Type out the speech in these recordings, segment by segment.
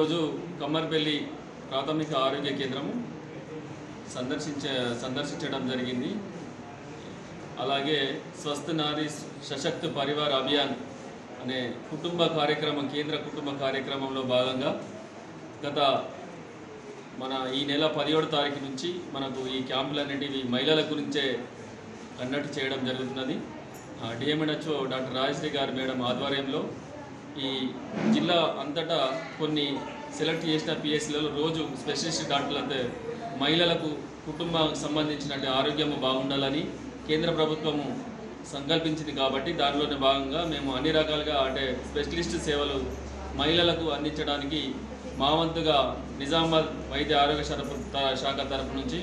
రోజు కమ్మర్పల్లి ప్రాథమిక ఆరోగ్య కేంద్రము సందర్శించడం జరిగింది. అలాగే స్వస్థ నారీ సశక్త్ పరివార్ అభియాన్ అనే కుటుంబ కార్యక్రమం, కేంద్ర కుటుంబ కార్యక్రమంలో భాగంగా ఈ నెల 17వ తారీఖు నుంచి మనకు ఈ క్యాంపులు అనేటివి మహిళల గురించే కండక్ట్ చేయడం జరుగుతున్నది. డిఎంఎన్హెచ్ఓ డాక్టర్ రాజశ్రీ గారు మేడం ఆధ్వర్యంలో ఈ జిల్లా అంతటా కొన్ని సెలెక్ట్ చేసిన పిఎస్సీలలో రోజు స్పెషలిస్ట్ డాక్టర్లతో మహిళలకు కుటుంబానికి సంబంధించిన ఆరోగ్యం బాగుండాలని కేంద్ర ప్రభుత్వము సంకల్పించింది. కాబట్టి దానిలోనే భాగంగా మేము అన్ని రకాలుగా స్పెషలిస్ట్ సేవలు మహిళలకు అందించడానికి మా వంతుగా నిజామాబాద్ వైద్య ఆరోగ్య శాఖ తరపు నుంచి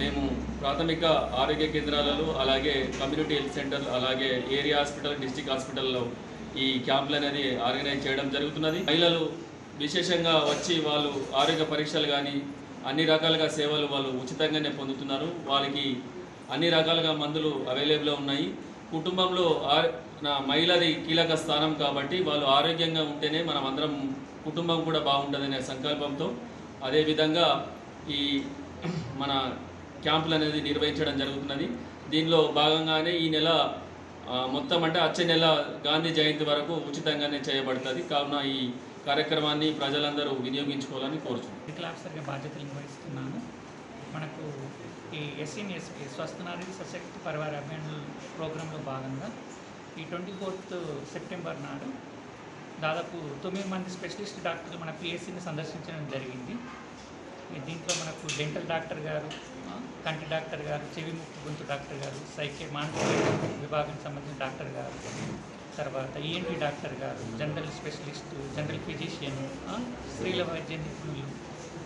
మేము ప్రాథమిక ఆరోగ్య కేంద్రాలలో, అలాగే కమ్యూనిటీ హెల్త్ సెంటర్, అలాగే ఏరియా హాస్పిటల్, డిస్ట్రిక్ట్ హాస్పిటల్లో ఈ క్యాంపులు అనేది ఆర్గనైజ్ చేయడం జరుగుతున్నది. మహిళలు విశేషంగా వచ్చి వాళ్ళు ఆరోగ్య పరీక్షలు కానీ అన్ని రకాలుగా సేవలు వాళ్ళు ఉచితంగానే పొందుతున్నారు. వాళ్ళకి అన్ని రకాలుగా మందులు అవైలబుల్గా ఉన్నాయి. కుటుంబంలో మహిళది కీలక స్థానం కాబట్టి వాళ్ళు ఆరోగ్యంగా ఉంటేనే మనం అందరం కుటుంబం కూడా బాగుంటుందనే సంకల్పంతో అదేవిధంగా ఈ మన క్యాంపులు అనేది నిర్వహించడం జరుగుతున్నది. దీనిలో భాగంగానే ఈ నెల మొత్తం వచ్చే నెల గాంధీ జయంతి వరకు ఉచితంగానే చేయబడుతుంది. కావున ఈ కార్యక్రమాన్ని ప్రజలందరూ వినియోగించుకోవాలని కోరుతున్నాను. మెడికల్ ఆఫీసర్గా బాధ్యతలు నిర్వహిస్తున్నాను. మనకు ఈ ఎస్సీఎస్పీ స్వస్థ నారీ సశక్తి పరివార్ అభియాన్ ప్రోగ్రాంలో భాగంగా ఈ 24th సెప్టెంబర్ నాడు దాదాపు 9 మంది స్పెషలిస్ట్ డాక్టర్లు మన పిఎస్సీని సందర్శించడం జరిగింది. దీంట్లో మనకు డెంటల్ డాక్టర్ గారు, కంటి డాక్టర్ గారు, చెవి ముక్కు గొంతు డాక్టర్ గారు, మానసిక విభాగానికి సంబంధించిన డాక్టర్ గారు, తర్వాత ఈఎన్టీ డాక్టర్ గారు, జనరల్ స్పెషలిస్టు, జనరల్ ఫిజిషియన్, స్త్రీల వైద్య నిపుణులు,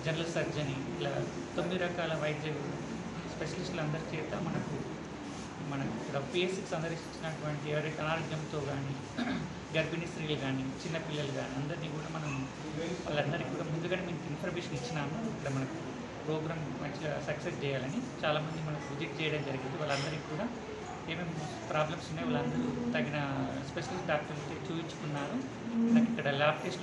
జనరల్ సర్జరీ, ఇలా 9 రకాల వైద్య స్పెషలిస్టులు అందరి చేత మనకు ఇక్కడ పిఎస్సీకి సందర్శించినటువంటి ఎవరైతే అనారోగ్యంతో కానీ గర్భిణీ స్త్రీలు కానీ చిన్నపిల్లలు కానీ అందరినీ కూడా వాళ్ళందరికీ కూడా ముందుగానే మీకు ఇన్ఫర్మేషన్ ఇచ్చినాము. ఇక్కడ మనకు ప్రోగ్రామ్ మంచిగా సక్సెస్ చేయాలని చాలామంది మనకు విజిట్ చేయడం జరిగింది. వాళ్ళందరికీ కూడా ఏమేమి ప్రాబ్లమ్స్ ఉన్నాయో వాళ్ళందరూ తగిన స్పెషలిస్ట్ డాక్టర్లతో చూపించుకున్నారు. నాకు ఇక్కడ ల్యాబ్ టెస్ట్